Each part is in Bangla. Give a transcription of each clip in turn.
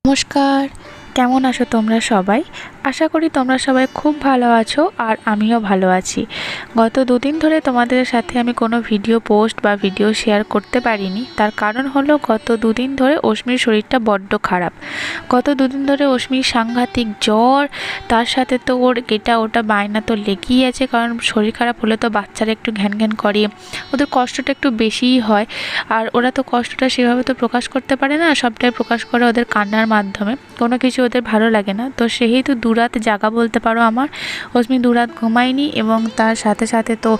নমস্কার, কেমন আছো তোমরা সবাই? আশা করি তোমরা সবাই খুব ভালো আছো আর আমিও ভালো আছি। গত দুদিন ধরে তোমাদের সাথে আমি কোনো ভিডিও পোস্ট বা ভিডিও শেয়ার করতে পারিনি। তার কারণ হলো গত দুদিন ধরে অশ্মির শরীরটা বড্ড খারাপ। গত দুদিন ধরে অশ্মির সাংঘাতিক জ্বর, তার সাথে তো ওর এটা ওটা বায়না তো লেগেই আছে, কারণ শরীর খারাপ হলে তো বাচ্চারা একটু ঘ্যান ঘ্যান করে, ওদের কষ্টটা একটু বেশিই হয়। আর ওরা তো কষ্টটা সেভাবে তো প্রকাশ করতে পারে না, সবটাই প্রকাশ করে ওদের কান্নার মাধ্যমে। কোনো কিছু ওদের ভালো লাগে না, তো সেহেতু দুরাত জাগা বলতে পারো আমার। অশ্মি দুরাত ঘুমায়নি এবং তার সাথে সাথে তো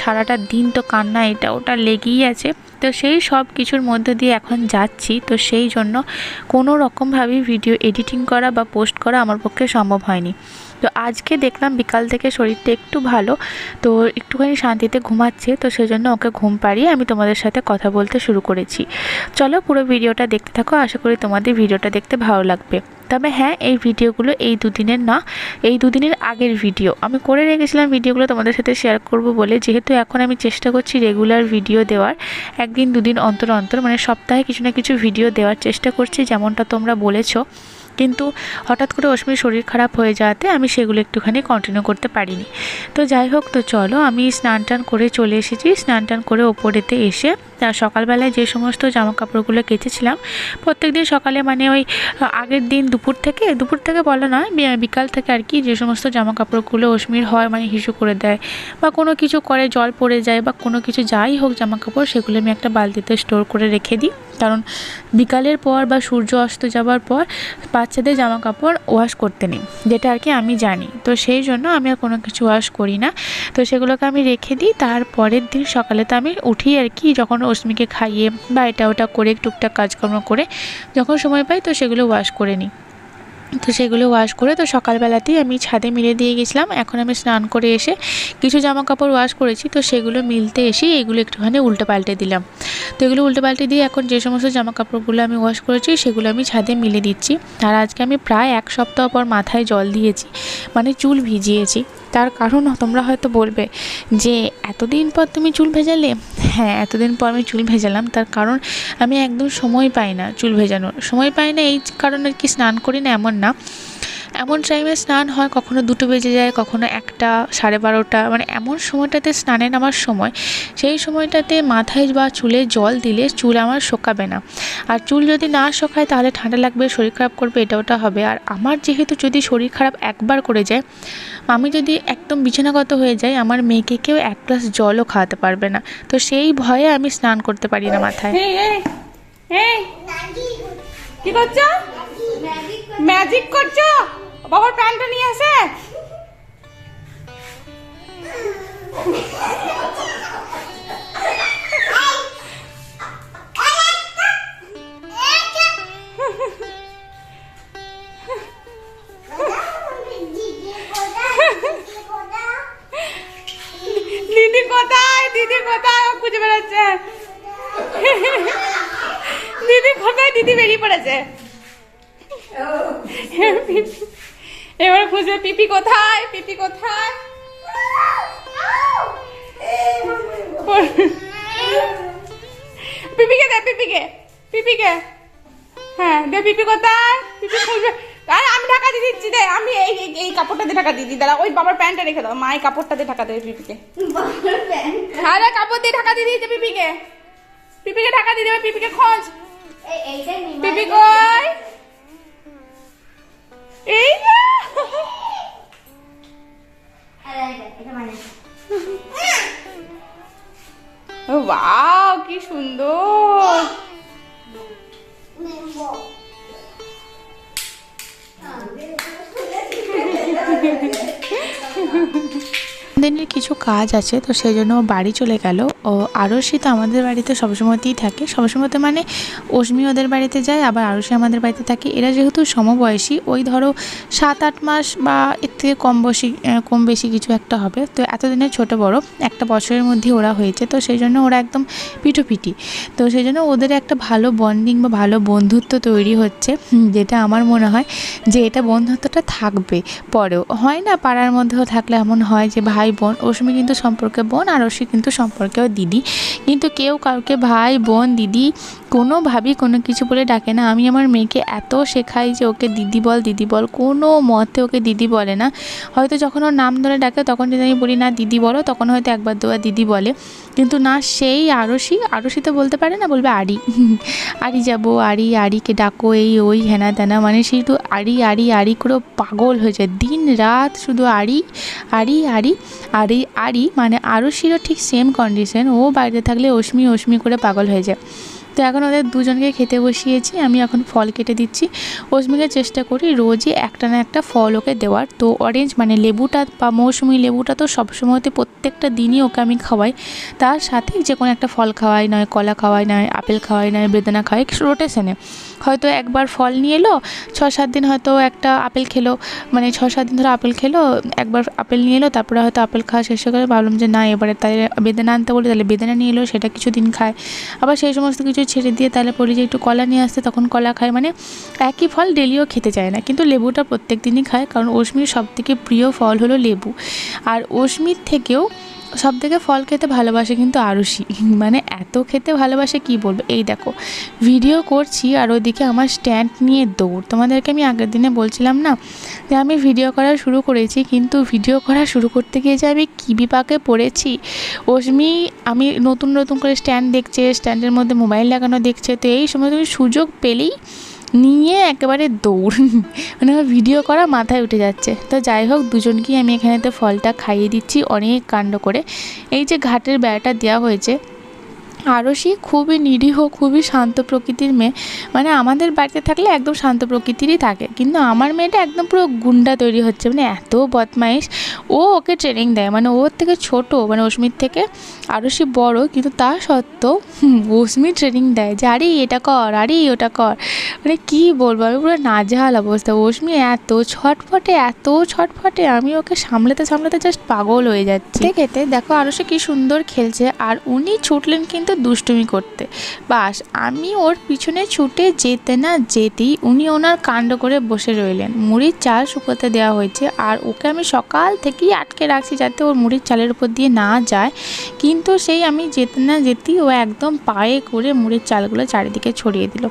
সারাটা দিন তো কান্না এটা ওটা লেগেই আছে। তো সেই সব কিছুর মধ্যে দিয়ে এখন যাচ্ছি, তো সেই জন্য কোনো রকমভাবেই ভিডিও এডিটিং করা বা পোস্ট করা আমার পক্ষে সম্ভব হয়নি। তো আজকে দেখলাম বিকাল থেকে শরীরটা একটু ভালো, তো একটুখানি শান্তিতে ঘুমাচ্ছে, তো সেই জন্য ওকে ঘুম পাড়িয়ে আমি তোমাদের সাথে কথা বলতে শুরু করেছি। চলো পুরো ভিডিওটা দেখতে থাকো, আশা করি তোমাদের ভিডিওটা দেখতে ভালো লাগবে। তবে হ্যাঁ, এই ভিডিওগুলো এই দুদিনের না, এই দুদিনের আগের ভিডিও আমি করে রেখেছিলাম। ভিডিওগুলো তোমাদের সাথে শেয়ার করব বলে, যেহেতু এখন আমি চেষ্টা করছি রেগুলার ভিডিও দেওয়ার, একদিন দুদিন অন্তর অন্তর, মানে সপ্তাহে কিছু না কিছু ভিডিও দেওয়ার চেষ্টা করছি, যেমনটা তোমরা বলেছো। কিন্তু হঠাৎ করে অশ্মির শরীর খারাপ হয়ে যাওয়াতে আমি সেগুলো একটুখানি কন্টিনিউ করতে পারিনি। তো যাই হোক, তো চলো আমি স্নান টান করে চলে এসেছি। স্নান টান করে ওপরেতে এসে সকালবেলায় যে সমস্ত জামা কাপড়গুলো কেচেছিলাম প্রত্যেক দিন সকালে, মানে ওই আগের দিন দুপুর থেকে বলা নয়, বিকাল থেকে আর কি, যে সমস্ত জামা কাপড়গুলো অশ্মির হয়, মানে হিসু করে দেয় বা কোনো কিছু করে, জল পড়ে যায় বা কোনো কিছু যাই হোক জামা কাপড়, সেগুলো আমি একটা বালতিতে স্টোর করে রেখে দিই। কারণ বিকালের পর বা সূর্য অস্ত যাবার পর বাচ্চাদের জামা কাপড় ওয়াশ করতে নেই, যেটা আর কি আমি জানি। তো সেই জন্য আমি আর কোনো কিছু ওয়াশ করি না, তো সেগুলোকে আমি রেখে দিই। তারপরের দিন সকালে তো আমি উঠি আর কি, যখন অশ্মিকে খাইয়ে বা এটা ওটা করে টুকটাক কাজকর্ম করে যখন সময় পাই, তো সেগুলো ওয়াশ করে নিই। তো সেগুলো ওয়াশ করে তো সকালবেলাতেই আমি ছাদে মিলে দিয়ে গেছিলাম। এখন আমি স্নান করে এসে কিছু জামা কাপড় ওয়াশ করেছি, তো সেগুলো মিলতে এসেই এগুলো একটুখানি উল্টে পাল্টে দিলাম। তো এগুলো উল্টে পাল্টে দিয়ে এখন যে সমস্ত জামা কাপড়গুলো আমি ওয়াশ করেছি সেগুলো আমি ছাদে মিলে দিচ্ছি। আর আজকে আমি প্রায় এক সপ্তাহ পর মাথায় জল দিয়েছি, মানে চুল ভিজিয়েছি। তার কারণ তোমরা হয়তো বলবে যে এতদিন পর তুমি চুল ভেজালে। হ্যাঁ, এতদিন পর আমি চুল ভেজালাম, তার কারণ আমি একদম সময় পাই না চুল ভেজানোর। সময় পাই না এই কারণে আর কি স্নান করি না এমন না, এমন টাইমে স্নান হয়, কখনো 2টো বেজে যায়, কখনো 1টা, 12:30, মানে এমন সময়টাতে স্নানে নামার সময়, সেই সময়টাতে মাথায় বা চুলে জল দিলে চুল আমার শোকাবে না। আর চুল যদি না শোকায় তাহলে ঠান্ডা লাগবে, শরীর খারাপ করবে, এটা ওটা হবে। আর আমার যেহেতু যদি শরীর খারাপ একবার করে যায়, আমি যদি একদম বিছানাগত হয়ে যাই, আমার মেয়েকে কেউ 1 গ্লাস জলও খাওয়াতে পারবে না। তো সেই ভয়ে আমি স্নান করতে পারি না মাথায়। কি করছো? ম্যাজিক করছো? বাবার প্যান্টটা নিয়ে আসে। দিদি কোথায়? দিদি কোথায়? ও খুঁজে বেড়াচ্ছে। দিদি কোথায়? দিদি বেরিয়ে পড়েছে। এবার খুঁজে, পিপি কোথায়? পিপি কোথায়? পিপিকে দে, পিপিকে, পিপিকে। হ্যাঁ দে, পিপি কোথায়? পিপি খুঁজবে। আরে আমি ঢাকা দিয়ে দিচ্ছি, দে। আমি এই কাপড়টা দিয়ে ঢাকা দিয়ে দিই। দাঁড়া, ওই বাবার প্যান্টটা রেখে দাও। মা এই কাপড়টা দিয়ে ঢাকা দেবে পিপিকে। আরে কাপড় দিয়ে ঢাকা দিয়ে দিয়েছে পিপিকে। পিপিকে ঢাকা দিয়ে দেবে। পিপিকে খোঁজ। পিপি কই? এই না। ওয়াও, কি সুন্দর। দিনের কিছু কাজ আছে, তো সেই জন্য ও বাড়ি চলে গেল। ও আরশি তো আমাদের বাড়িতে সবসময়তেই থাকে, সবসময়তে মানে অশ্মি ওদের বাড়িতে যায়, আবার আরশি আমাদের বাড়িতে থাকে। এরা যেহেতু সমবয়সী, ওই ধরো 7-8 মাস বা এর থেকে কম বেশি কিছু একটা হবে। তো এতদিনের ছোট বড় 1 বছরের মধ্যে ওরা হয়েছে, তো সেই জন্য ওরা একদম পিঠোপিঠি। তো সেই জন্য ওদের একটা ভালো বন্ডিং বা ভালো বন্ধুত্ব তৈরি হচ্ছে, যেটা আমার মনে হয় যে এটা বন্ধুত্বটা থাকবে পরেও। হয় না, পাড়ার মধ্যেও থাকলে এমন হয় যে ভাই বোন, অশ্মি কিন্তু সম্পর্কে বোন আর অশ্মি কিন্তু সম্পর্কেও দিদি, কিন্তু কেউ কাউকে ভাই বোন দিদি কোনোভাবেই কোনো কিছু বলে ডাকে না। আমি আমার মেয়েকে এত শেখাই যে ওকে দিদি বল, কোনো মতে ওকে দিদি বলে না। হয়তো যখন ওর নাম ধরে ডাকে তখন যদি আমি বলি না দিদি বলো, তখন হয়তো একবার দুবার দিদি বলে, কিন্তু না সেই আরশি তো বলতে পারে না, বলবে আড়ি আড়ি যাবো, আড়িকে ডাকো, এই ওই হেনা তেনা, মানে শুধু আড়ি করে পাগল হয়ে যায়, দিন রাত শুধু আড়ি। মানে আরশিরও ঠিক সেম কন্ডিশন, ও বাড়িতে থাকলে অশ্মি করে পাগল হয়ে যায়। তো এখন ওদের দুজনকে খেতে বসিয়েছি, আমি এখন ফল কেটে দিচ্ছি। অশ্মিকে চেষ্টা করি রোজই একটা না একটা ফল ওকে দেওয়ার। তো অরেঞ্জ মানে লেবুটা বা মৌসুমি লেবুটা তো সবসময়তে প্রত্যেকটা দিনই ওকে আমি খাওয়াই, তার সাথে যে কোনো একটা ফল খাওয়াই, নয় কলা খাওয়াই, নয় আপেল খাওয়াই, নয় বেদানা খাওয়াই, রোটেশনে। হয়তো একবার ফল নিয়ে এলো, 6-7 দিন হয়তো একটা আপেল খেলো, মানে 6-7 দিন ধরে আপেল খেলো, একবার আপেল নিয়ে এলো, তারপরে হয়তো আপেল খাওয়া শেষ করে ভাবলাম যে না এবারে তাহলে বেদানা আনতে বলি, তাহলে বেদানা নিয়ে এলো, সেটা কিছুদিন খায়। আবার সেই সমস্ত কিছু ছেড়ে দিয়ে তাহলে বলি যে একটু কলা নিয়ে আসতে, তখন কলা খায়। মানে একই ফল ডেলিও খেতে চায় না, কিন্তু লেবুটা প্রত্যেক দিনই খায়, কারণ অশ্মির সবথেকে প্রিয় ফল হলো লেবু। আর অশ্মির থেকেও সবথেকে ফল খেতে ভালোবাসে কিন্তু আরুষি, মানে এত খেতে ভালোবাসে কি বলবো। এই দেখো ভিডিও করছি আর ওইদিকে আমার স্ট্যান্ড নিয়ে দৌড়। তোমাদেরকে আমি আগের দিনে বলছিলাম না যে আমি ভিডিও করা শুরু করেছি, কিন্তু ভিডিও করা শুরু করতে গিয়ে যে আমি কী বিপাকে পড়েছি। অশ্মি আমি নতুন করে স্ট্যান্ড দেখছে, স্ট্যান্ডের মধ্যে মোবাইল লাগানো দেখছে, তো এই সময় তুমি সুযোগ পেলেই নিয়ে একেবারে দৌড়, মানে আমার ভিডিও করা মাথায় উঠে যাচ্ছে। তো যাই হোক, দুজনকেই আমি এখানেতে ফলটা খাইয়ে দিচ্ছি অনেক কাণ্ড করে। এই যে ঘাটের বেড়াটা দেওয়া হয়েছে, আরশি খুবই নিরীহ, খুবই শান্ত প্রকৃতির মেয়ে, মানে আমাদের বাড়িতে থাকলে একদম শান্ত প্রকৃতিরই থাকে, কিন্তু আমার মেয়েটা একদম পুরো গুন্ডা তৈরি হচ্ছে, মানে এত বদমাইশ। ও ওকে ট্রেনিং দেয়, মানে ওর থেকে ছোট, মানে অশ্মির থেকে আরশি বড়, কিন্তু তা সত্ত্বেও অশ্মি ট্রেনিং দেয় যে আরে এটা কর, আরে ওটা কর। মানে কি বলবো, আমি পুরো নাজেহাল অবস্থা। অশ্মি এত ছটফটে, আমি ওকে সামলাতে জাস্ট পাগল হয়ে যাচ্ছি। খেতে দেখো আরশি কি সুন্দর খেলছে, আর উনি ছুটলেন কিন্তু দুষ্টুমি করতে। বাস আমি ওর পিছনে ছুটে যেতে না যেতেই উনি ওনার কাণ্ড করে বসে রইলেন। মুড়ির চাল শুকোতে দেওয়া হয়েছে, আর ওকে আমি সকাল থেকেই আটকে রাখছি যাতে ওর মুড়ির চালের উপর দিয়ে না যায়, কিন্তু সেই আমি যেতে না যেতেই ও একদম পায়ে করে মুড়ির চালগুলো চারিদিকে ছড়িয়ে দিল।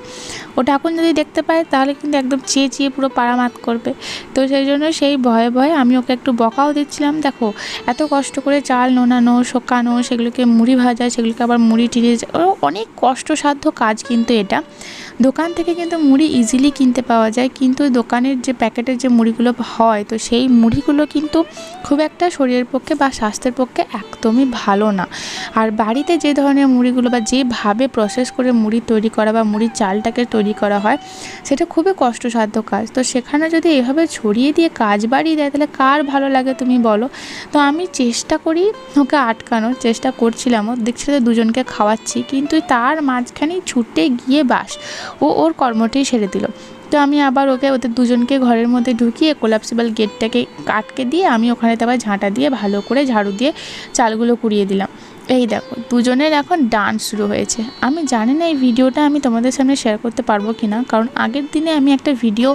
ওটা এখন যদি দেখতে পায় তাহলে কিন্তু একদম চেয়ে পুরো পাড়ামাত করবে। তো সেই জন্য সেই ভয়ে আমি ওকে একটু বকাও দিচ্ছিলাম, দেখো এত কষ্ট করে চাল নোনানো, শোকানো, সেগুলোকে মুড়ি ভাজা, সেগুলোকে আবার মুড়ি টিড়ে, অনেক কষ্টসাধ্য কাজ কিন্তু এটা। দোকান থেকে কিন্তু মুড়ি ইজিলি কিনতে পাওয়া যায়, কিন্তু দোকানের যে প্যাকেটের যে মুড়িগুলো হয়, তো সেই মুড়িগুলো কিন্তু খুব একটা শরীরের পক্ষে বা স্বাস্থ্যের পক্ষে একদমই ভালো না। আর বাড়িতে যে ধরনের মুড়িগুলো বা যেভাবে প্রসেস করে মুড়ি তৈরি করা বা মুড়ির চালটাকে তৈরি করা হয়, সেটা খুবই কষ্টসাধ্য কাজ। তো সেখানে যদি এভাবে ছড়িয়ে দিয়ে কাজ বাড়িয়ে দেয় তাহলে কার ভালো লাগে তুমি বলো। তো আমি চেষ্টা করি ওকে আটকানোর, চেষ্টা করছিলামও, দেখছি তো দুজনকে খাওয়াচ্ছি, কিন্তু তার মাঝখানেই ছুটে গিয়ে বাস ওর কর্মটাই সেরে দিল। তো আমি আবার ওদের দুজনকে ঘরের মধ্যে ঢুকিয়ে কোলাপসিবল গেটটাকে আটকে দিয়ে আমি ওখানেতে আবার ঝাঁটা দিয়ে ভালো করে ঝাড়ু দিয়ে চালগুলো কুড়িয়ে দিলাম। এই দেখো দুজনের এখন ডান্স শুরু হয়েছে। আমি জানি না এই ভিডিওটা আমি তোমাদের সামনে শেয়ার করতে পারবো কি না, কারণ আগের দিনে আমি একটা ভিডিও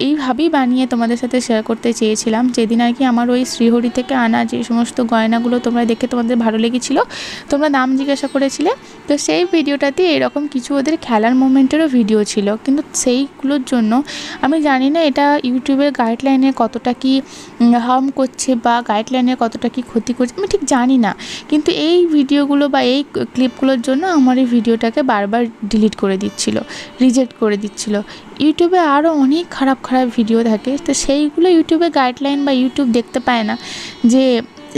এইভাবেই বানিয়ে তোমাদের সাথে শেয়ার করতে চেয়েছিলাম, যেদিন আর কি আমার ওই শ্রীহরি থেকে আনা যে সমস্ত গয়নাগুলো তোমরা দেখে তোমাদের ভালো লেগেছিল, তোমরা দাম জিজ্ঞাসা করেছিলে। তো সেই ভিডিওটাতে এরকম কিছু ওদের খেলার মোমেন্টেরও ভিডিও ছিল, কিন্তু সেইগুলোর জন্য আমি জানি না এটা ইউটিউবের গাইডলাইনে কতটা কি হার্ম করছে বা গাইডলাইনে কতটা কি ক্ষতি করছে আমি ঠিক জানি না, কিন্তু এই ভিডিওগুলো বা এই ক্লিপগুলোর জন্য আমার এই ভিডিওটাকে বারবার ডিলিট করে দিচ্ছিল, রিজেক্ট করে দিচ্ছিল। ইউটিউবে আরও অনেক খারাপ ভিডিও থাকে, তো সেইগুলো ইউটিউবে গাইডলাইন বা ইউটিউব দেখতে পায় না যে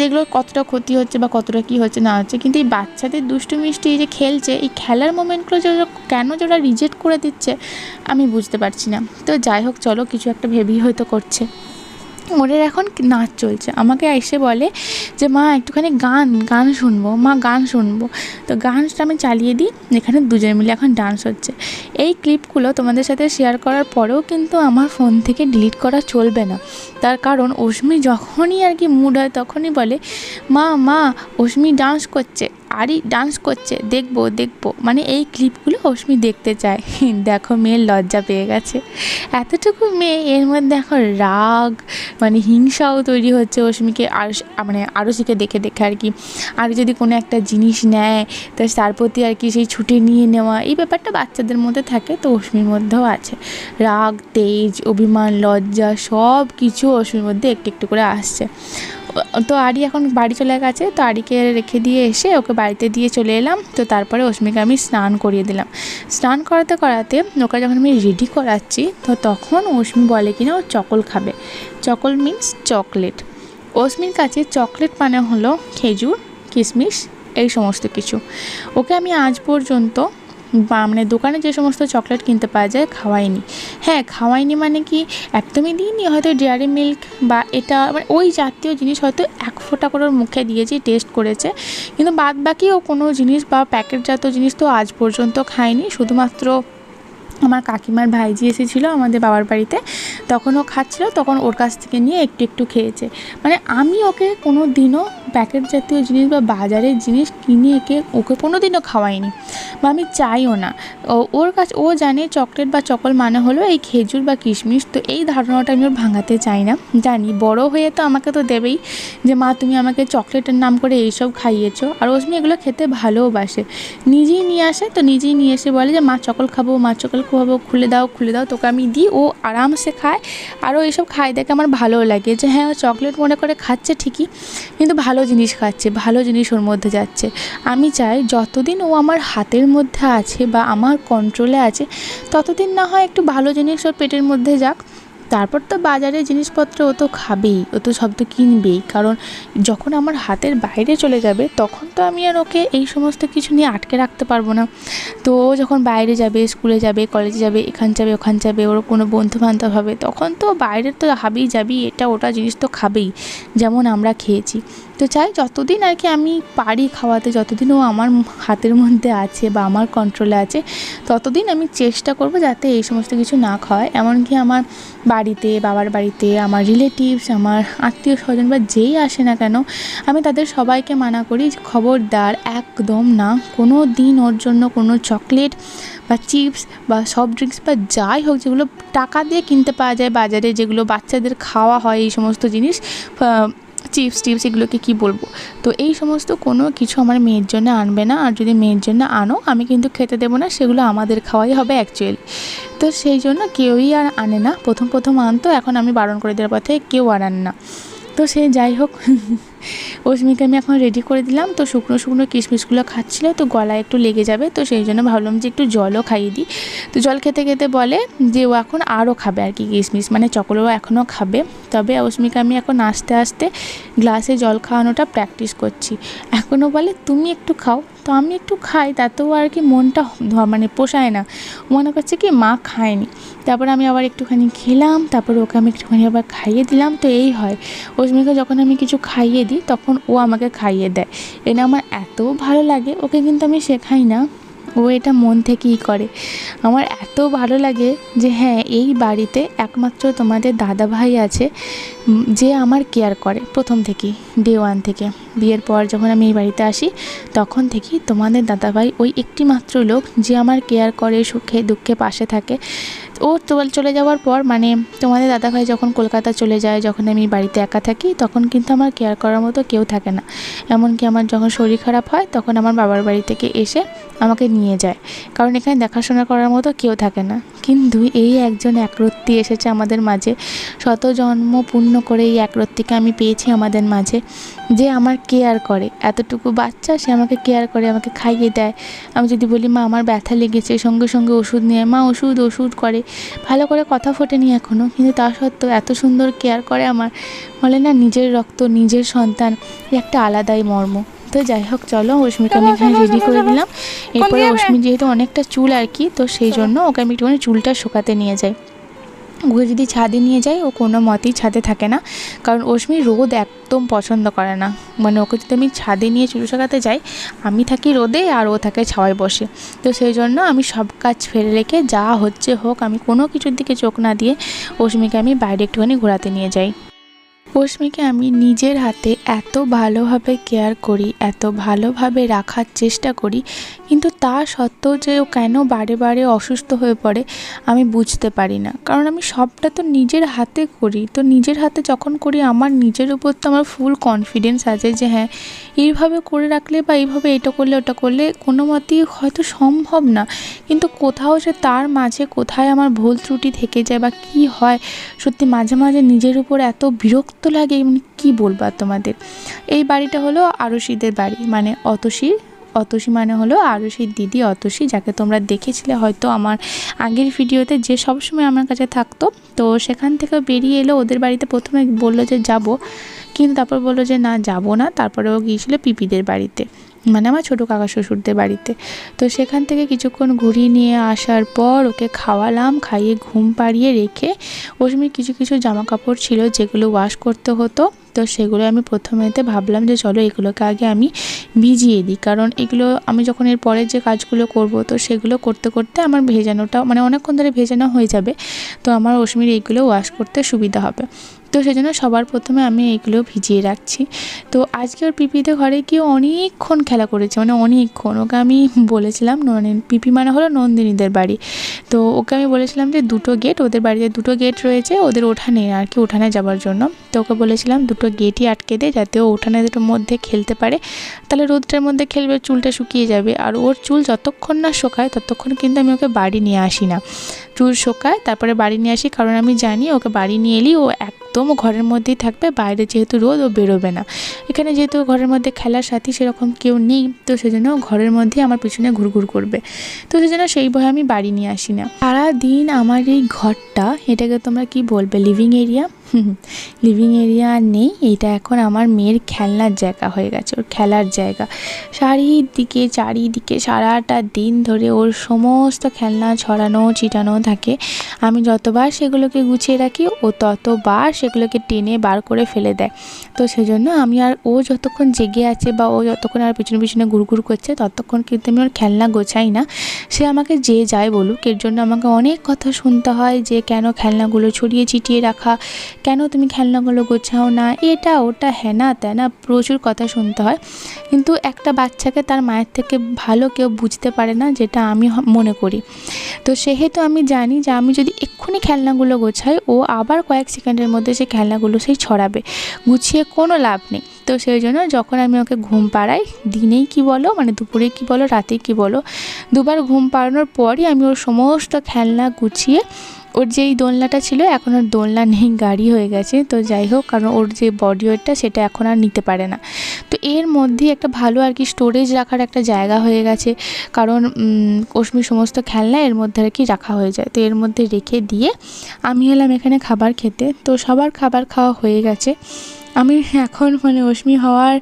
এগুলোর কতটা ক্ষতি হচ্ছে বা কতটা কী হচ্ছে না হচ্ছে। কিন্তু এই বাচ্চাদের দুষ্টু মিষ্টি যে খেলছে, এই খেলার মোমেন্টগুলো কেন ওরা রিজেক্ট করে দিচ্ছে আমি বুঝতে পারছি না। তো যাই হোক, চলো কিছু একটা ভেবেই হয়তো করছে। ওদের এখন নাচ চলছে, আমাকে এসে বলে যে মা একটুখানি গান শুনবো, মা গান শুনবো। তো গানটা আমি চালিয়ে দিই, এখানে দুজন মিলে এখন ডান্স হচ্ছে। এই ক্লিপগুলো তোমাদের সাথে শেয়ার করার পরেও কিন্তু আমার ফোন থেকে ডিলিট করা চলবে না, তার কারণ অশ্মি যখনই আর কি মুড হয় তখনই বলে মা অশ্মি ডান্স করছে, আরই ডান্স করছে, দেখবো দেখবো, মানে এই ক্লিপগুলো অশ্মি দেখতে চায়। দেখো মেয়ের লজ্জা পেয়ে গেছে, এতটুকু মেয়ে, এর মধ্যে এখন রাগ মানে হিংসাও তৈরি হচ্ছে অশ্মিকে মানে আরশিকে দেখে দেখে আর কি। আর যদি কোনো একটা জিনিস নেয় তো তার প্রতি আর কি সেই ছুটে নিয়ে নেওয়া, এই ব্যাপারটা বাচ্চাদের মধ্যে থাকে, তো অশ্মির মধ্যেও আছে। রাগ, তেজ, অভিমান, লজ্জা সব কিছু অশ্মির মধ্যে একটু একটু করে আসছে। তো আরি এখন বাড়ি চলে গেছে, তো আরিকে রেখে দিয়ে এসে ওকে বাড়িতে দিয়ে চলে এলাম। তো তারপরে অশ্মিকে আমি স্নান করিয়ে দিলাম। স্নান করাতে করাতে ওকে যখন আমি রেডি করাচ্ছি, তো তখন অশ্মি বলে কিনা ও চকল খাবে। চকল মিন্স চকলেট। অশ্মির কাছে চকলেট মানে হলো খেজুর, কিশমিশ, এই সমস্ত কিছু। ওকে আমি আজ পর্যন্ত মানে দোকানে যে সমস্ত চকলেট কিনতে পাওয়া যায় খাওয়াইনি। হ্যাঁ, খাওয়াইনি মানে কি একদমই দিইনি, হয়তো ডেয়ারি মিল্ক বা এটা মানে ওই জাতীয় জিনিস হয়তো এক ফোঁটা করে ওর মুখে দিয়েছি, টেস্ট করেছে, কিন্তু বাদ বাকি ও কোনো জিনিস বা প্যাকেটজাত জিনিস তো আজ পর্যন্ত খায়নি। শুধুমাত্র আমার কাকিমার ভাইজি এসেছিলো আমাদের বাবার বাড়িতে, তখন ও খাচ্ছিলো, তখন ওর কাছ থেকে নিয়ে একটু একটু খেয়েছে। মানে আমি ওকে কোনো দিনও প্যাকেট জাতীয় জিনিস বা বাজারের জিনিস কিনে ওকে কোনো দিনও খাওয়াইনি, বা আমি চাইও না। ওর কাছে ও জানে চকলেট বা চকল মানে হলো এই খেজুর বা কিশমিশ, তো এই ধারণাটা আমি ওর ভাঙাতে চাই না। জানি বড় হয়ে তো আমাকে তো দেবেই যে মা তুমি আমাকে চকলেটের নাম করে এইসব খাইয়েছো। আর অশ্মি এগুলো খেতে ভালোবাসে, নিজেই নিয়ে আসে, তো নিজেই নিয়ে এসে বলে যে মা চকল খাবো, মা চকল খাবো, খুলে দাও খুলে দাও, তোকে আমি দিই। ও আরামসে খায়, আরও এইসব খাই দেখে আমার ভালো লাগে যে হ্যাঁ ও চকলেট মনে করে খাচ্ছে ঠিকই, কিন্তু ভালো জিনিস খাচ্ছে, ভালো জিনিস ওর মধ্যে যাচ্ছে। আমি চাই যতদিন ও আমার হাতের মধ্যে আছে বা আমার কন্ট্রোলে আছে, ততদিন না হয় একটু ভালো জিনিস ওর পেটের মধ্যে যাক। তারপর তো বাজারের জিনিসপত্র ও তো খাবেই, ও তো সব তো কিনবেই, কারণ যখন আমার হাতের বাইরে চলে যাবে তখন তো আমি আর ওকে এই সমস্ত কিছু নিয়ে আটকে রাখতে পারবো না। তো ও যখন বাইরে যাবে, স্কুলে যাবে, কলেজে যাবে, এখান যাবে ওখান যাবে, ওর কোনো বন্ধুবান্ধব হবে, তখন তো বাইরের তো হাবিই যাবি, এটা ওটা জিনিস তো খাবেই, যেমন আমরা খেয়েছি। তো চাই যতদিন আর কি আমি পারি খাওয়াতে, যতদিন ও আমার হাতের মধ্যে আছে বা আমার কন্ট্রোলে আছে, ততদিন আমি চেষ্টা করব যাতে এই সমস্ত কিছু না খাওয়ায়। এমনকি আমার বাড়িতে, বাবার বাড়িতে, আমার রিলেটিভস, আমার আত্মীয় স্বজন বা যেই আসে না কেন, আমি তাদের সবাইকে মানা করি যে খবরদার একদম না, কোনো দিন ওর জন্য কোনো চকলেট বা চিপস বা সফট ড্রিঙ্কস বা যাই হোক যেগুলো টাকা দিয়ে কিনতে পাওয়া যায় বাজারে, যেগুলো বাচ্চাদের খাওয়া হয়, এই সমস্ত জিনিস, চিপস টিপস এগুলোকে কি বলবো, তো এই সমস্ত কোনো কিছু আমার মেয়ের জন্য আনবে না। আর যদি মেয়ের জন্য আনো আমি কিন্তু খেতে দেবো না, সেগুলো আমাদের খাওয়াই হবে অ্যাকচুয়ালি। তো সেই জন্য কেউই আর আনে না, প্রথম প্রথম আনতো, এখন আমি বারণ করে দেওয়ার পথে কেউ আর আনে না। তো সে যাই হোক, অশ্মিকে আমি এখন রেডি করে দিলাম। তো শুকনো শুকনো কিশমিশগুলো খাচ্ছিলো, তো গলায় একটু লেগে যাবে, তো সেই জন্য ভাবলাম যে একটু জলও খাইয়ে দিই। তো জল খেতে খেতে বলে যে ও এখন আরও খাবে আর কি কিশমিশ, মানে চকলেটও এখনও খাবে। তবে অশ্মিকে আমি এখন আস্তে আস্তে গ্লাসে জল খাওয়ানোটা প্র্যাকটিস করছি। এখনও বলে তুমি একটু খাও, তো আমি একটু খাই, তাতেও আর কি মনটা মানে পোষায় না, মনে করছে কি মা খায়নি। তারপরে আমি আবার একটুখানি খেলাম, তারপরে ওকে আমি একটুখানি আবার খাইয়ে দিলাম। তো এই হয়, অশ্মিকে যখন আমি কিছু খাইয়ে দিই তখন ও আমাকে খাইয়ে দেয়, এটা আমার এত ভালো লাগে। ওকে কিন্তু আমি শেখাই না, ও এটা মন থেকেই করে। আমার এত ভালো লাগে যে হ্যাঁ এই বাড়িতে একমাত্র তোমাদের দাদা ভাই আছে যে আমার কেয়ার করে প্রথম থেকেই, ডে ওয়ান থেকে। বিয়ের পর যখন আমি এই বাড়িতে আসি তখন থেকেই তোমাদের দাদাভাই ওই একটি মাত্র লোক যে আমার কেয়ার করে, সুখে দুঃখে পাশে থাকে। ও চলে যাওয়ার পর মানে তোমাদের দাদাভাই যখন কলকাতা চলে যায়, যখন আমি বাড়িতে একা থাকি, তখন কিন্তু আমার কেয়ার করার মতো কেউ থাকে না। এমনকি আমার যখন শরীর খারাপ হয় তখন আমার বাবার বাড়ি থেকে এসে আমাকে নিয়ে যায়, কারণ এখানে দেখাশোনা করার মতো কেউ থাকে না। কিন্তু এই একজন একরত্তি এসেছে আমাদের মাঝে, শত জন্ম পূর্ণ করে এই একরত্তিকে আমি পেয়েছি আমাদের মাঝে, যে আমার কেয়ার করে। এতটুকু বাচ্চা, সে আমাকে কেয়ার করে, আমাকে খাইয়ে দেয়। আমি যদি বলি মা আমার ব্যথা লেগেছে, সঙ্গে সঙ্গে ওষুধ নিয়ে মা ওষুধ করে, ভালো করে কথা ফোটেনি এখনও, কিন্তু তা সত্ত্বেও এত সুন্দর কেয়ার করে আমার, বলে না নিজের রক্ত নিজের সন্তান, একটা আলাদাই মর্ম। তো যাই হোক চলো, অশ্মিকে আমি এখানে রেডি করে দিলাম। এরপরে অশ্মি যেহেতু অনেকটা চুল আর কি, তো সেই জন্য ওকে আমি একটুখানি চুলটা শুকাতে নিয়ে যাই। ওকে যদি ছাদে নিয়ে যাই ও কোনো মতেই ছাদে থাকে না, কারণ অশ্মি রোদ একদম পছন্দ করে না। মানে ওকে যদি আমি ছাদে নিয়ে চুল শুকাতে যাই, আমি থাকি রোদে আর ও থাকে ছাওয়ায় বসে। তো সেই জন্য আমি সব কাজ ফেলে রেখে যা হচ্ছে হোক, আমি কোনো কিছুর দিকে চোখ না দিয়ে অশ্মিকে আমি বাইরে একটুখানি ঘোরাতে নিয়ে যাই। অস্মিকে আমি নিজের হাতে এত ভালোভাবে কেয়ার করি, এত ভালোভাবে রাখার চেষ্টা করি, কিন্তু তা সত্ত্বেও যে ও কেন বারে বারে অসুস্থ হয়ে পড়ে আমি বুঝতে পারি না। কারণ আমি সবটা তো নিজের হাতে করি, তো নিজের হাতে যখন করি আমার নিজের উপর তো আমার ফুল কনফিডেন্স আছে যে হ্যাঁ এইভাবে করে রাখলে বা এইভাবে এটা করলে ওটা করলে কোনো মতেই হয়তো সম্ভব না, কিন্তু কোথাও যে তার মাঝে কোথায় আমার ভুল ত্রুটি থেকে যায় বা কী হয় সত্যি মাঝে মাঝে নিজের উপর এত বিরক্ত লাগে, মানে কী বলবো আর তোমাদের। এই বাড়িটা হলো আরুষিদের বাড়ি, মানে অতসী মানে হলো আরুষির দিদি অতসী, যাকে তোমরা দেখেছিলে হয়তো আমার আগের ভিডিওতে, যে সবসময় আমার কাছে থাকতো। তো সেখান থেকে বেরিয়ে এলো ওদের বাড়িতে, প্রথমে বললো যে যাব, কিন্তু তারপর বললো যে না যাব না, তারপরে ও গিয়েছিলো পিপিদের বাড়িতে, মানে আমার ছোটো কাকা শ্বশুরদের বাড়িতে। তো সেখান থেকে কিছুক্ষণ ঘুরিয়ে নিয়ে আসার পর ওকে খাওয়ালাম, খাইয়ে ঘুম পাড়িয়ে রেখে অস্মির কিছু কিছু জামা কাপড় ছিল যেগুলো ওয়াশ করতে হতো, তো সেগুলো আমি প্রথমেতে ভাবলাম যে চলো এগুলোকে আগে আমি ভিজিয়ে দিই, কারণ এগুলো আমি যখন এর পরে যে কাজগুলো করব তো সেগুলো করতে করতে আমার ভেজানোটা মানে অনেকক্ষণ ধরে ভেজানো হয়ে যাবে, তো আমার অস্মির এইগুলো ওয়াশ করতে সুবিধা হবে। তো সেজন্য সবার প্রথমে আমি এইগুলো ভিজিয়ে রাখছি। তো আজকে ওর পিপিদের ঘরে গিয়ে অনেকক্ষণ খেলা করেছে, মানে অনেকক্ষণ। ওকে আমি বলেছিলাম, পিপি মানে হলো নন্দিনীদের বাড়ি, তো ওকে আমি বলেছিলাম যে দুটো গেট, ওদের বাড়িতে দুটো গেট রয়েছে ওদের ওঠানে আর কি, ওঠানে যাওয়ার জন্য। তো ওকে বলেছিলাম দুটো গেটই আটকে দে যাতে ও উঠানের মধ্যে খেলতে পারে, তাহলে রোদটার মধ্যে খেলবে, চুলটা শুকিয়ে যাবে। আর ওর চুল যতক্ষণ না শোকায় ততক্ষণ কিন্তু আমি ওকে বাড়ি নিয়ে আসি না, চুল শোকায় তারপরে বাড়ি নিয়ে আসি, কারণ আমি জানি ওকে বাড়ি নিয়ে এলেই ও একদম ঘরের মধ্যেই থাকবে, বাইরে যেহেতু রোদ ও বেরোবে না। এখানে যেহেতু ঘরের মধ্যে খেলার সাথী সেরকম কেউ নেই, তো সেজন্য ঘরের মধ্যেই আমার পিছনে ঘুরঘুর করবে, তো সেজন্য সেই ভয়ে আমি বাড়ি নিয়ে আসি না। সারাদিন আমার এই ঘরটা, এটাকে তোমরা কি বলবে, লিভিং এরিয়া, লিভিং এরিয়া আর নেই, এইটা এখন আমার মেয়ের খেলনার জায়গা হয়ে গেছে, ওর খেলার জায়গা। চারিদিকে সারাটা দিন ধরে ওর সমস্ত খেলনা ছড়ানো ছিটানো থাকে, আমি যতবার সেগুলোকে গুছিয়ে রাখি ও ততবার সেগুলোকে টেনে বার করে ফেলে দেয়। তো সেজন্য আমি আর, ও যতক্ষণ জেগে আছে বা ও যতক্ষণ আর পিছনে পিছনে ঘুরঘুর করছে ততক্ষণ কিন্তু আমি ওর খেলনা গোছাই না। সে আমাকে যে যাই বলুক, এর জন্য আমাকে অনেক কথা শুনতে হয় যে কেন খেলনাগুলো ছড়িয়ে ছিটিয়ে রাখা, কেন তুমি খেলনাগুলো গোছাও না, এটা ওটা হ্যানা ত্যানা, প্রচুর কথা শুনতে হয়। কিন্তু একটা বাচ্চাকে তার মায়ের থেকে ভালো কেউ বুঝতে পারে না, যেটা আমি মনে করি। তো সেহেতু আমি জানি যে আমি যদি এক্ষুনি খেলনাগুলো গোছাই ও আবার কয়েক সেকেন্ডের মধ্যে সেই খেলনাগুলো সেই ছড়াবে, গুছিয়ে কোনো লাভ নেই। তো সেই জন্য যখন আমি ওকে ঘুম পাড়াই, দিনেই কি বলো মানে দুপুরে কি বলো রাতে কি বলো, দুবার ঘুম পাড়ানোর পরই আমি ওর সমস্ত খেলনা গুছিয়ে, ওর যেই দোলনাটা ছিল এখন ওর দোলনা নেই, গাড়ি হয়ে গেছে, তো যাই হোক, কারণ ওর যে বডি ওয়েটটা সেটা এখন আর নিতে পারে না। তো এর মধ্যেই একটা ভালো আর কি স্টোরেজ রাখার একটা জায়গা হয়ে গেছে, কারণ অস্মির সমস্ত খেলনা এর মধ্যে আর কি রাখা হয়ে যায়। তো এর মধ্যে রেখে দিয়ে আমি এলাম এখানে খাবার খেতে। তো সবার খাবার খাওয়া হয়ে গেছে। আমি এখন মানে অস্মি হওয়ার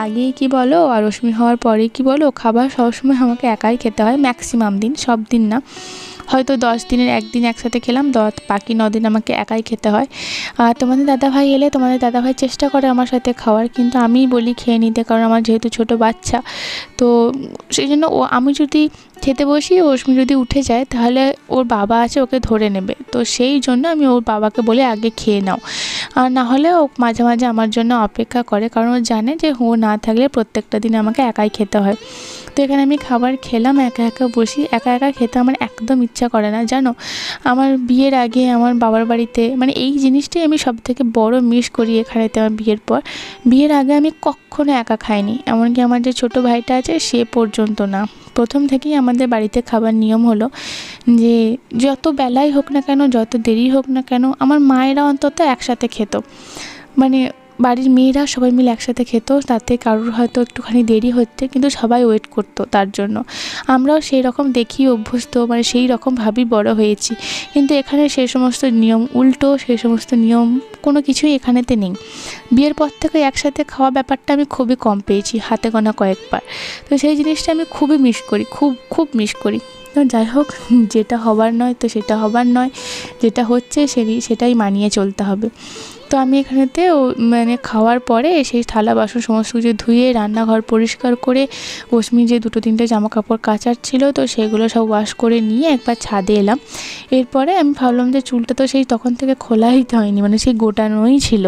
আগেই কি বলো আর অস্মি হওয়ার পরে কি বলো, খাবার সবসময় আমাকে একাই খেতে হয়, ম্যাক্সিমাম দিন, সব দিন না, হয়তো 10 দিনের একদিন একসাথে খেলাম, বাকি 9 দিন আমাকে একাই খেতে হয়। আর তোমাদের দাদাভাই এলে তোমাদের দাদাভাই চেষ্টা করে আমার সাথে খাওয়ার, কিন্তু আমিই বলি খেয়ে নিতে, কারণ আমার যেহেতু ছোট বাচ্চা, তো সেই জন্য আমি যদি খেতে বসি, অস্মি যদি উঠে যায় তাহলে ওর বাবা আছে ওকে ধরে নেবে, তো সেই জন্য আমি ওর বাবাকে বলে আগে খেয়ে নাও, আর না হলে ও মাঝে মাঝে আমার জন্য অপেক্ষা করে, কারণ ও জানে যে ও না থাকলে প্রত্যেকটা দিন আমাকে একাই খেতে হয়। তো এখানে আমি খাবার খেলাম, একা একা বসি, একা একা খেতে আমার একদম ইচ্ছা করে না জানো। আমার বিয়ের আগে আমার বাবার বাড়িতে, মানে এই জিনিসটাই আমি সব থেকে বড় মিস করি এখানেতে, আমার বিয়ের পর। বিয়ের আগে আমি কখনো একা খাইনি, এমনকি আমার যে ছোট ভাইটা আছে সে পর্যন্ত না। প্রথম থেকেই আমাদের বাড়িতে খাবার নিয়ম হলো যে যত বেলাই হোক না কেন, যত দেরি হোক না কেন, আমার মায়েরা অন্তত একসাথে খেত, মানে বাড়ির মেয়েরা সবাই মিলে একসাথে খেত, তাতে কারোর হয়তো একটুখানি দেরি হচ্ছে কিন্তু সবাই ওয়েট করতো তার জন্য। আমরাও সেই রকম দেখি অভ্যস্ত, মানে সেই রকমভাবেই বড় হয়েছি, কিন্তু এখানে সেই সমস্ত নিয়ম উল্টো, সেই সমস্ত নিয়ম কোনো কিছুই এখানেতে নেই। বিয়ের পর থেকে একসাথে খাওয়া ব্যাপারটা আমি খুবই কম পেয়েছি, হাতে গোনা কয়েকবার। তো সেই জিনিসটা আমি খুবই মিস করি, খুব মিস করি। তো যাই হোক, যেটা হবার নয় তো সেটা হবার নয়, যেটা হচ্ছে সেটাই মানিয়ে চলতে হবে। তো আমি এখানেতে মানে খাওয়ার পরে সেই থালা বাসন সমস্ত কিছু ধুয়ে রান্নাঘর পরিষ্কার করে অশ্মি যে 2-3টে জামা কাপড় কাচার ছিল তো সেগুলো সব ওয়াশ করে নিয়ে একবার ছাদে এলাম। এরপরে আমি ভাবলাম যে চুলটা তো সেই তখন থেকে খোলাই হয়নি, মানে সেই গোটানোই ছিল।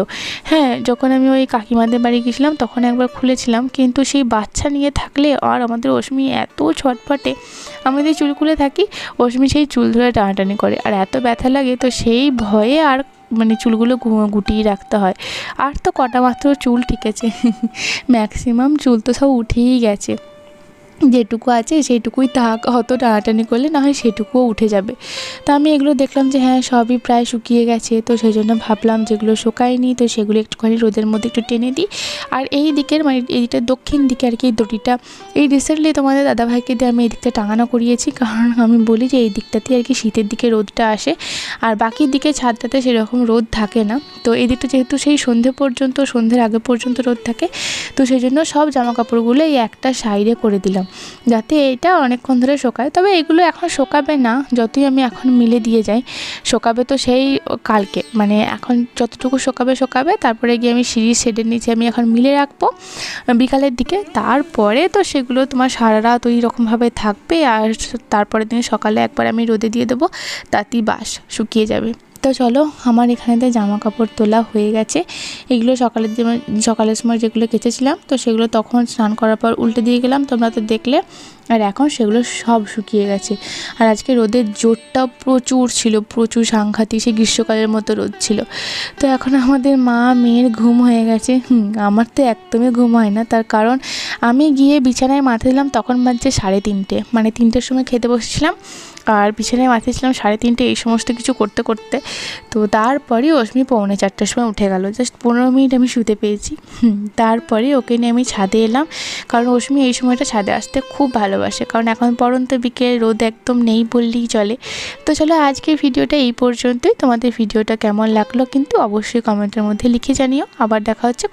হ্যাঁ, যখন আমি ওই কাকিমাদের বাড়ি গেছিলাম তখন একবার খুলেছিলাম, কিন্তু সেই বাচ্চা নিয়ে থাকলে আর আমাদের অশ্মি এত ছটফটে, আমি যদি চুল খুলে থাকি অশ্মি সেই চুল ধরে টানাটানি করে আর এত ব্যথা লাগে, তো সেই ভয়ে আর মানে চুলগুলো গুটিয়ে রাখতে হয়। আর তো কটা মাত্র চুল ঠিক আছে, ম্যাক্সিমাম চুল তো সব উঠেই গেছে, যেটুকু আছে সেইটুকুই থাক, অত টানাটানি করলে না হয় সেটুকুও উঠে যাবে। তো আমি এগুলো দেখলাম যে হ্যাঁ সবই প্রায় শুকিয়ে গেছে, তো সেই জন্য ভাবলাম যেগুলো শুকায়নি তো সেগুলো একটুখানি রোদের মধ্যে একটু টেনে দিই। আর এই দিকের মানে এইটা দক্ষিণ দিকে আর কি এই দড়িটা এই রিসেন্টলি তোমাদের দাদাভাইকে দিয়ে আমি এই দিকটা টাঙানো করিয়েছি, কারণ আমি বলি যে এই দিকটাতে আর কি শীতের দিকে রোদটা আসে আর বাকি দিকে ছাদটাতে সেরকম রোদ থাকে না। তো এই দিকটা যেহেতু সেই সন্ধ্যের আগে পর্যন্ত রোদ থাকে, তো সেই জন্য সব জামা কাপড়গুলো এই একটা সাইডে করে দিলাম যাতে এটা অনেকক্ষণ ধরে শোকায়। তবে এগুলো এখন শোকাবে না, যতই আমি এখন মিলে দিয়ে যাই, শোকাবে তো সেই কালকে, মানে এখন যতটুকু শোকাবে তারপরে গিয়ে আমি সিঁড়ির শেডের নিচে আমি এখন মিলে রাখবো বিকালের দিকে। তারপরে তো সেগুলো তোমার সারা রাত ওই রকমভাবে থাকবে আর তারপরের দিন সকালে একবার আমি রোদে দিয়ে দেবো, তাতেই বাস শুকিয়ে যাবে। তো চলো, আমার এখানেতে জামা কাপড় তোলা হয়ে গেছে। এগুলো সকালের সময় যেগুলো কেচেছিলাম তো সেগুলো তখন স্নান করার পর উল্টে দিয়ে গেলাম, তোমরা তো দেখলে। আর এখন সেগুলো সব শুকিয়ে গেছে। আর আজকে রোদের জোরটাও প্রচুর ছিল, প্রচুর সাংঘাতিক, সেই গ্রীষ্মকালের মতো রোদ ছিল। তো এখন আমাদের মা মেয়ের ঘুম হয়ে গেছে। আমার তো একদমই ঘুম হয় না, তার কারণ আমি গিয়ে বিছানায় মাথা দিলাম তখন বাজছে 3:30, মানে 3টের সময় খেতে বসেছিলাম আর বিছানায় মাথিয়েছিলাম 3:30 এই সমস্ত কিছু করতে করতে। তো তারপরে অশ্মি 3:45টার সময় উঠে গেল, জাস্ট 15 মিনিট আমি শুতে পেয়েছি। তারপরে ওকে নিয়ে আমি ছাদে এলাম, কারণ অশ্মি এই সময়টা ছাদে আসতে খুব ভালোবাসে, কারণ এখন পর্যন্ত বিকেল রোদ একদম নেই বললেই চলে। তো চলো, আজকের ভিডিওটা এই পর্যন্তই। তোমাদের ভিডিওটা কেমন লাগলো কিন্তু অবশ্যই কমেন্টের মধ্যে লিখে জানিও। আবার দেখা হচ্ছে